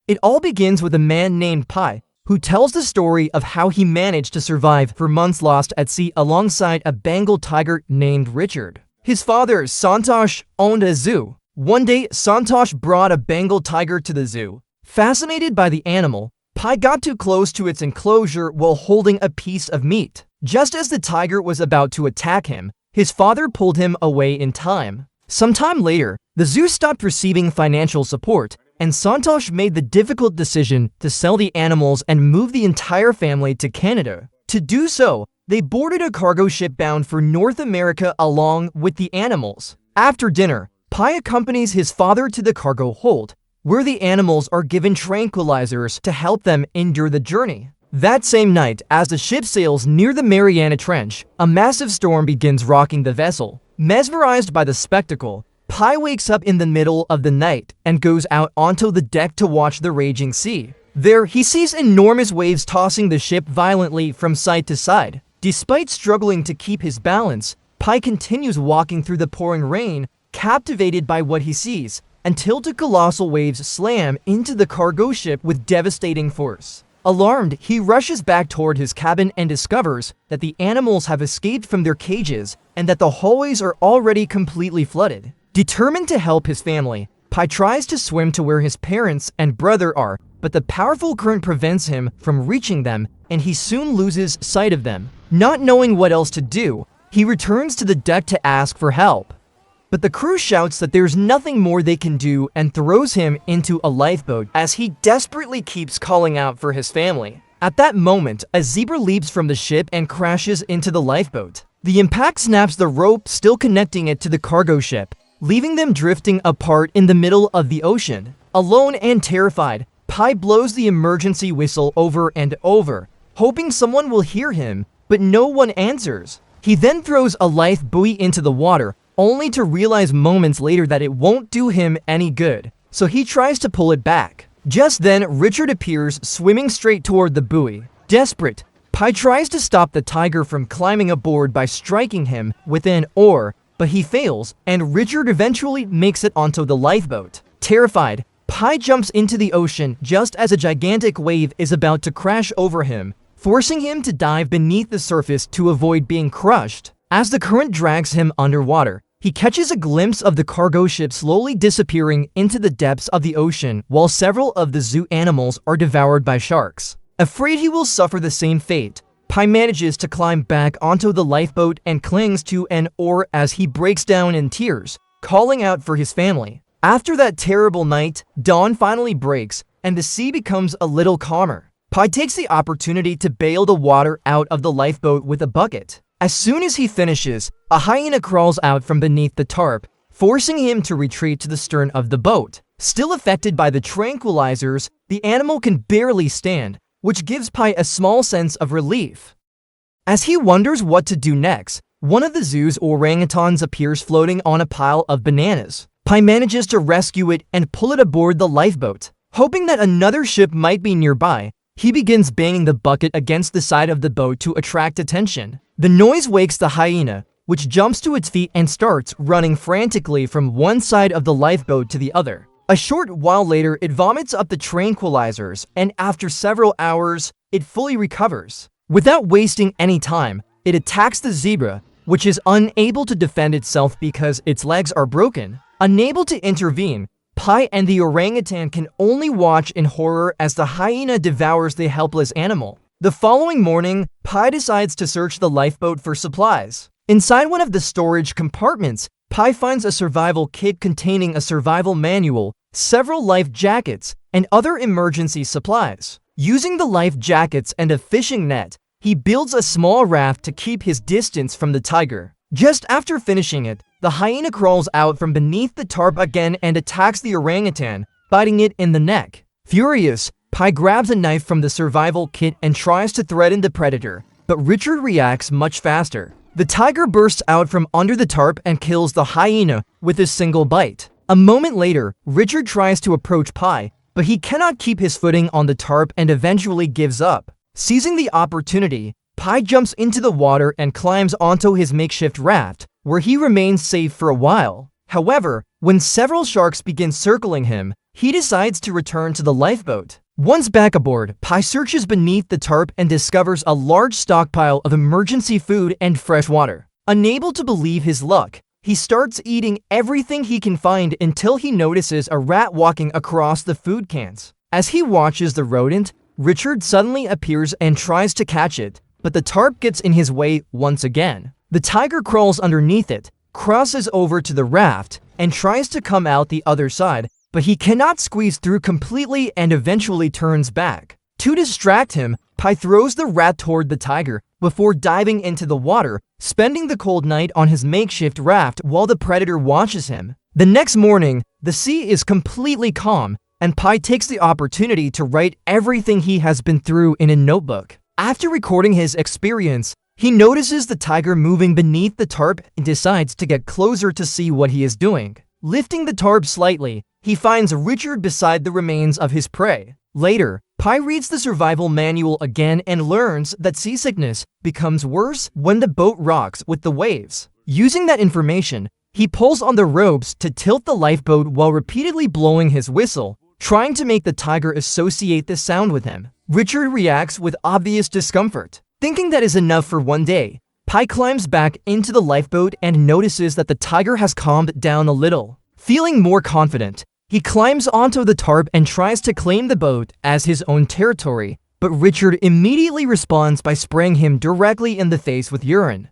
It all begins with a man named Pi, who tells the story of how he managed to survive for months lost at sea alongside a Bengal tiger named Richard. His father, Santosh, owned a zoo. One day, Santosh brought a Bengal tiger to the zoo. Fascinated by the animal, Pi got too close to its enclosure while holding a piece of meat. Just as the tiger was about to attack him, his father pulled him away in time. Sometime later, the zoo stopped receiving financial support, and Santosh made the difficult decision to sell the animals and move the entire family to Canada. To do so, they boarded a cargo ship bound for North America along with the animals. After dinner, Pi accompanies his father to the cargo hold, where the animals are given tranquilizers to help them endure the journey. That same night, as the ship sails near the Mariana Trench, a massive storm begins rocking the vessel. Mesmerized by the spectacle, Pi wakes up in the middle of the night and goes out onto the deck to watch the raging sea. There, he sees enormous waves tossing the ship violently from side to side. Despite struggling to keep his balance, Pi continues walking through the pouring rain, captivated by what he sees, until the colossal waves slam into the cargo ship with devastating force. Alarmed, he rushes back toward his cabin and discovers that the animals have escaped from their cages and that the hallways are already completely flooded. Determined to help his family, Pi tries to swim to where his parents and brother are, but the powerful current prevents him from reaching them, and he soon loses sight of them. Not knowing what else to do, he returns to the deck to ask for help. But the crew shouts that there's nothing more they can do and throws him into a lifeboat as he desperately keeps calling out for his family. At that moment, a zebra leaps from the ship and crashes into the lifeboat. The impact snaps the rope still connecting it to the cargo ship, leaving them drifting apart in the middle of the ocean. Alone and terrified, Pi blows the emergency whistle over and over, hoping someone will hear him, but no one answers. He then throws a life buoy into the water, only to realize moments later that it won't do him any good, so he tries to pull it back. Just then, Richard appears, swimming straight toward the buoy. Desperate, Pi tries to stop the tiger from climbing aboard by striking him with an oar, but he fails, and Richard eventually makes it onto the lifeboat. Terrified, Pi jumps into the ocean just as a gigantic wave is about to crash over him, forcing him to dive beneath the surface to avoid being crushed. As the current drags him underwater, he catches a glimpse of the cargo ship slowly disappearing into the depths of the ocean while several of the zoo animals are devoured by sharks. Afraid he will suffer the same fate, Pi manages to climb back onto the lifeboat and clings to an oar as he breaks down in tears, calling out for his family. After that terrible night, dawn finally breaks and the sea becomes a little calmer. Pi takes the opportunity to bail the water out of the lifeboat with a bucket. As soon as he finishes, a hyena crawls out from beneath the tarp, forcing him to retreat to the stern of the boat. Still affected by the tranquilizers, the animal can barely stand, which gives Pi a small sense of relief. As he wonders what to do next, one of the zoo's orangutans appears floating on a pile of bananas. Pi manages to rescue it and pull it aboard the lifeboat. Hoping that another ship might be nearby, he begins banging the bucket against the side of the boat to attract attention. The noise wakes the hyena, which jumps to its feet and starts running frantically from one side of the lifeboat to the other. A short while later, it vomits up the tranquilizers, and after several hours, it fully recovers. Without wasting any time, it attacks the zebra, which is unable to defend itself because its legs are broken. Unable to intervene, Pi and the orangutan can only watch in horror as the hyena devours the helpless animal. The following morning, Pi decides to search the lifeboat for supplies. Inside one of the storage compartments, Pi finds a survival kit containing a survival manual, several life jackets, and other emergency supplies. Using the life jackets and a fishing net, he builds a small raft to keep his distance from the tiger. Just after finishing it, the hyena crawls out from beneath the tarp again and attacks the orangutan, biting it in the neck. Furious, Pi grabs a knife from the survival kit and tries to threaten the predator, but Richard reacts much faster. The tiger bursts out from under the tarp and kills the hyena with a single bite. A moment later, Richard tries to approach Pi, but he cannot keep his footing on the tarp and eventually gives up. Seizing the opportunity, Pi jumps into the water and climbs onto his makeshift raft, where he remains safe for a while. However, when several sharks begin circling him, he decides to return to the lifeboat. Once back aboard, Pi searches beneath the tarp and discovers a large stockpile of emergency food and fresh water. Unable to believe his luck, he starts eating everything he can find until he notices a rat walking across the food cans. As he watches the rodent, Richard suddenly appears and tries to catch it, but the tarp gets in his way once again. The tiger crawls underneath it, crosses over to the raft, and tries to come out the other side, but he cannot squeeze through completely and eventually turns back. To distract him, Pi throws the rat toward the tiger before diving into the water, spending the cold night on his makeshift raft while the predator watches him. The next morning, the sea is completely calm, and Pi takes the opportunity to write everything he has been through in a notebook. After recording his experience, he notices the tiger moving beneath the tarp and decides to get closer to see what he is doing. Lifting the tarp slightly, he finds Richard beside the remains of his prey. Later, Pi reads the survival manual again and learns that seasickness becomes worse when the boat rocks with the waves. Using that information, he pulls on the ropes to tilt the lifeboat while repeatedly blowing his whistle, trying to make the tiger associate the sound with him. Richard reacts with obvious discomfort. Thinking that is enough for one day, Pi climbs back into the lifeboat and notices that the tiger has calmed down a little. Feeling more confident, he climbs onto the tarp and tries to claim the boat as his own territory, but Richard immediately responds by spraying him directly in the face with urine.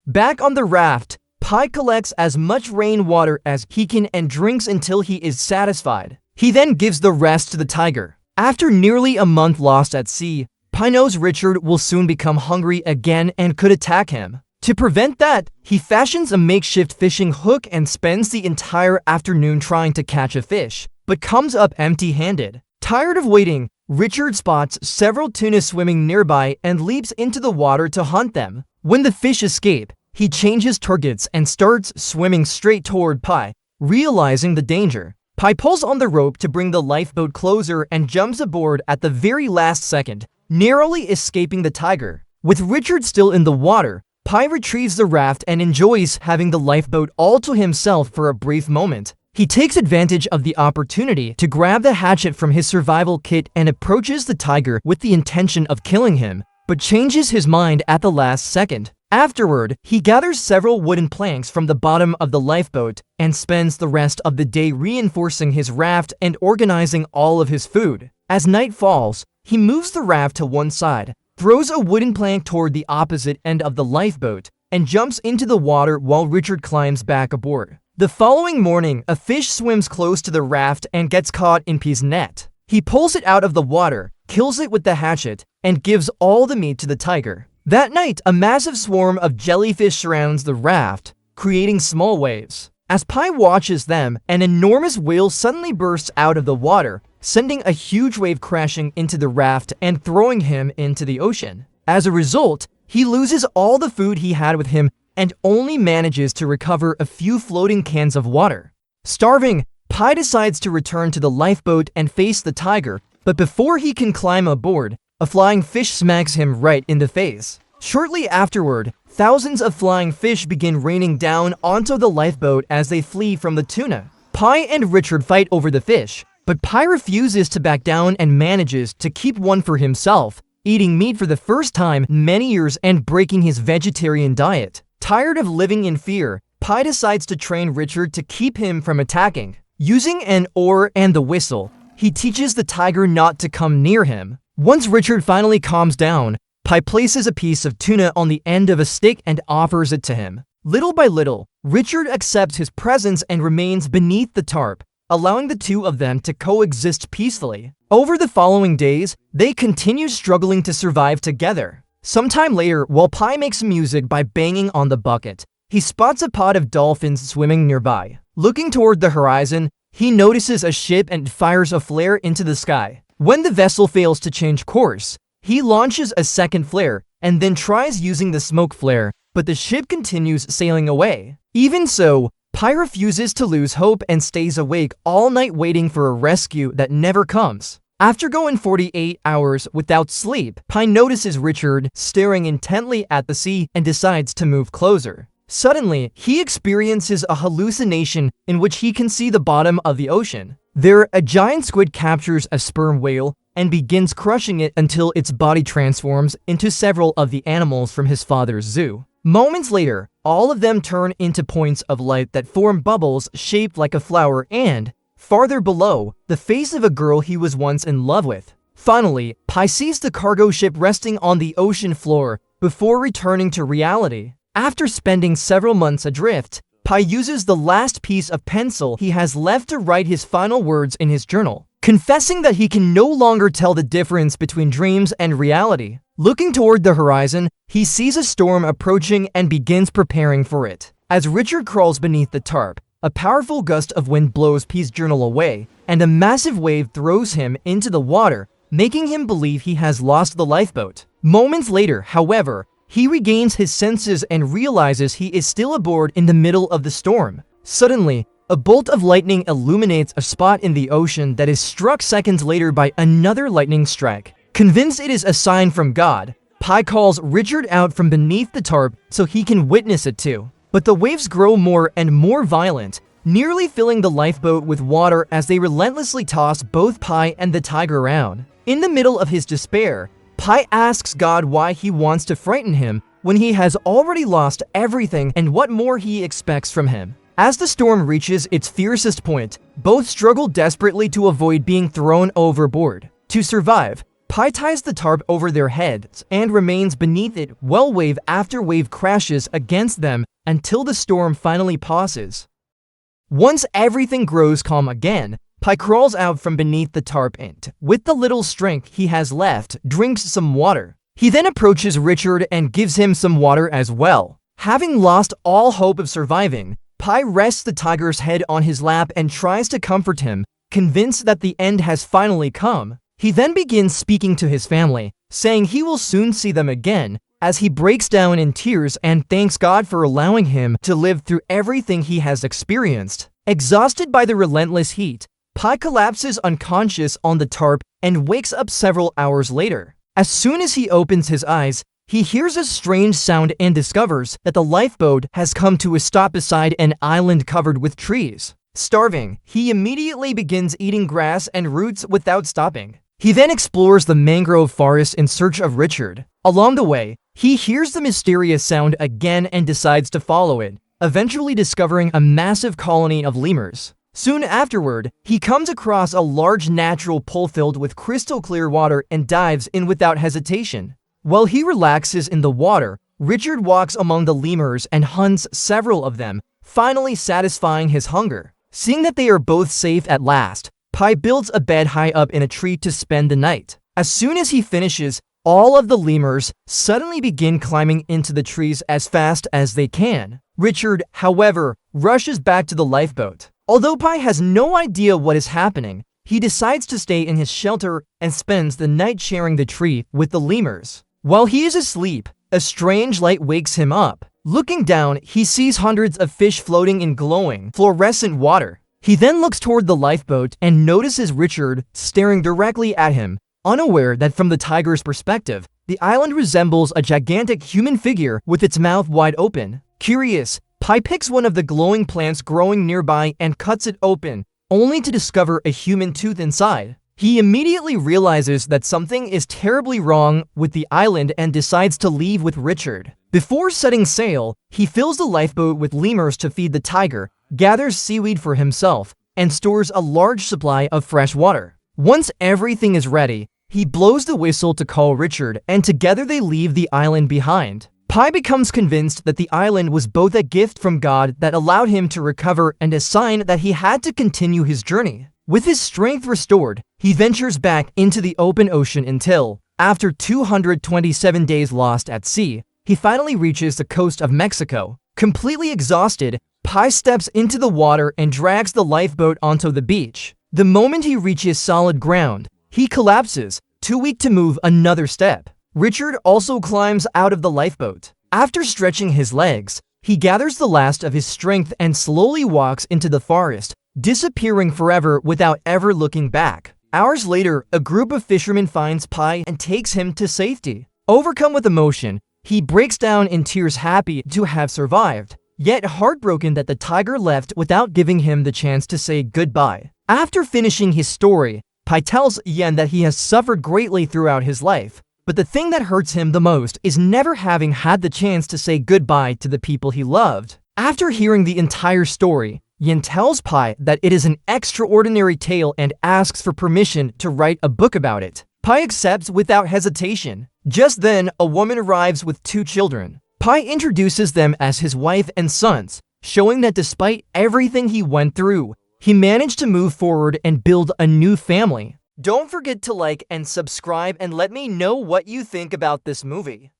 Back on the raft, Pi collects as much rainwater as he can and drinks until he is satisfied. He then gives the rest to the tiger. After nearly a month lost at sea, Pi knows Richard will soon become hungry again and could attack him. To prevent that, he fashions a makeshift fishing hook and spends the entire afternoon trying to catch a fish, but comes up empty-handed. Tired of waiting, Richard spots several tuna swimming nearby and leaps into the water to hunt them. When the fish escape, he changes targets and starts swimming straight toward Pi, realizing the danger. Pi pulls on the rope to bring the lifeboat closer and jumps aboard at the very last second, narrowly escaping the tiger. With Richard still in the water, Pi retrieves the raft and enjoys having the lifeboat all to himself for a brief moment. He takes advantage of the opportunity to grab the hatchet from his survival kit and approaches the tiger with the intention of killing him, but changes his mind at the last second. Afterward, he gathers several wooden planks from the bottom of the lifeboat and spends the rest of the day reinforcing his raft and organizing all of his food. As night falls, he moves the raft to one side, throws a wooden plank toward the opposite end of the lifeboat, and jumps into the water while Richard climbs back aboard. The following morning, a fish swims close to the raft and gets caught in Pi's net. He pulls it out of the water, kills it with the hatchet, and gives all the meat to the tiger. That night, a massive swarm of jellyfish surrounds the raft, creating small waves. As Pi watches them, an enormous whale suddenly bursts out of the water, sending a huge wave crashing into the raft and throwing him into the ocean. As a result, he loses all the food he had with him and only manages to recover a few floating cans of water. Starving, Pi decides to return to the lifeboat and face the tiger, but before he can climb aboard, a flying fish smacks him right in the face. Shortly afterward, thousands of flying fish begin raining down onto the lifeboat as they flee from the tuna. Pi and Richard fight over the fish, but Pi refuses to back down and manages to keep one for himself, eating meat for the first time in many years and breaking his vegetarian diet. Tired of living in fear, Pi decides to train Richard to keep him from attacking. Using an oar and the whistle, he teaches the tiger not to come near him. Once Richard finally calms down, Pi places a piece of tuna on the end of a stick and offers it to him. Little by little, Richard accepts his presence and remains beneath the tarp, allowing the two of them to coexist peacefully. Over the following days, they continue struggling to survive together. Sometime later, while Pi makes music by banging on the bucket, he spots a pod of dolphins swimming nearby. Looking toward the horizon, he notices a ship and fires a flare into the sky. When the vessel fails to change course, he launches a second flare and then tries using the smoke flare, but the ship continues sailing away. Even so, Pi refuses to lose hope and stays awake all night waiting for a rescue that never comes. After going 48 hours without sleep, Pi notices Richard staring intently at the sea and decides to move closer. Suddenly, he experiences a hallucination in which he can see the bottom of the ocean. There, a giant squid captures a sperm whale and begins crushing it until its body transforms into several of the animals from his father's zoo. Moments later, all of them turn into points of light that form bubbles shaped like a flower and, farther below, the face of a girl he was once in love with. Finally, Pi sees the cargo ship resting on the ocean floor before returning to reality. After spending several months adrift, Pi uses the last piece of pencil he has left to write his final words in his journal, confessing that he can no longer tell the difference between dreams and reality. Looking toward the horizon, he sees a storm approaching and begins preparing for it. As Richard crawls beneath the tarp, a powerful gust of wind blows Pi's journal away, and a massive wave throws him into the water, making him believe he has lost the lifeboat. Moments later, however, he regains his senses and realizes he is still aboard in the middle of the storm. Suddenly, a bolt of lightning illuminates a spot in the ocean that is struck seconds later by another lightning strike. Convinced it is a sign from God, Pi calls Richard out from beneath the tarp so he can witness it too. But the waves grow more and more violent, nearly filling the lifeboat with water as they relentlessly toss both Pi and the tiger around. In the middle of his despair, Pi asks God why he wants to frighten him when he has already lost everything and what more he expects from him. As the storm reaches its fiercest point, both struggle desperately to avoid being thrown overboard. To survive, Pi ties the tarp over their heads and remains beneath it while wave after wave crashes against them until the storm finally pauses. Once everything grows calm again, Pi crawls out from beneath the tarp and, with the little strength he has left, drinks some water. He then approaches Richard and gives him some water as well. Having lost all hope of surviving, Pi rests the tiger's head on his lap and tries to comfort him, convinced that the end has finally come. He then begins speaking to his family, saying he will soon see them again, as he breaks down in tears and thanks God for allowing him to live through everything he has experienced. Exhausted by the relentless heat, Pi collapses unconscious on the tarp and wakes up several hours later. As soon as he opens his eyes, he hears a strange sound and discovers that the lifeboat has come to a stop beside an island covered with trees. Starving, he immediately begins eating grass and roots without stopping. He then explores the mangrove forest in search of Richard. Along the way, he hears the mysterious sound again and decides to follow it, eventually discovering a massive colony of lemurs. Soon afterward, he comes across a large natural pool filled with crystal clear water and dives in without hesitation. While he relaxes in the water, Richard walks among the lemurs and hunts several of them, finally satisfying his hunger. Seeing that they are both safe at last, Pi builds a bed high up in a tree to spend the night. As soon as he finishes, all of the lemurs suddenly begin climbing into the trees as fast as they can. Richard, however, rushes back to the lifeboat. Although Pi has no idea what is happening, he decides to stay in his shelter and spends the night sharing the tree with the lemurs. While he is asleep, a strange light wakes him up. Looking down, he sees hundreds of fish floating in glowing, fluorescent water. He then looks toward the lifeboat and notices Richard staring directly at him, unaware that from the tiger's perspective, the island resembles a gigantic human figure with its mouth wide open. Curious, Pi picks one of the glowing plants growing nearby and cuts it open, only to discover a human tooth inside. He immediately realizes that something is terribly wrong with the island and decides to leave with Richard. Before setting sail, he fills the lifeboat with lemurs to feed the tiger, gathers seaweed for himself, and stores a large supply of fresh water. Once everything is ready, he blows the whistle to call Richard, and together they leave the island behind. Pi becomes convinced that the island was both a gift from God that allowed him to recover and a sign that he had to continue his journey. With his strength restored, he ventures back into the open ocean until, after 227 days lost at sea, he finally reaches the coast of Mexico. Completely exhausted, Pi steps into the water and drags the lifeboat onto the beach. The moment he reaches solid ground, he collapses, too weak to move another step. Richard also climbs out of the lifeboat. After stretching his legs, he gathers the last of his strength and slowly walks into the forest, disappearing forever without ever looking back. Hours later, a group of fishermen finds Pi and takes him to safety. Overcome with emotion, He breaks down in tears, happy to have survived, yet heartbroken that the tiger left without giving him the chance to say goodbye. After finishing his story, Pai tells Yen that he has suffered greatly throughout his life, but the thing that hurts him the most is never having had the chance to say goodbye to the people he loved. After hearing the entire story, Yen tells Pai that it is an extraordinary tale and asks for permission to write a book about it. Pai accepts without hesitation. Just then, a woman arrives with 2 children. Pai introduces them as his wife and sons, showing that despite everything he went through, he managed to move forward and build a new family. Don't forget to like and subscribe and let me know what you think about this movie.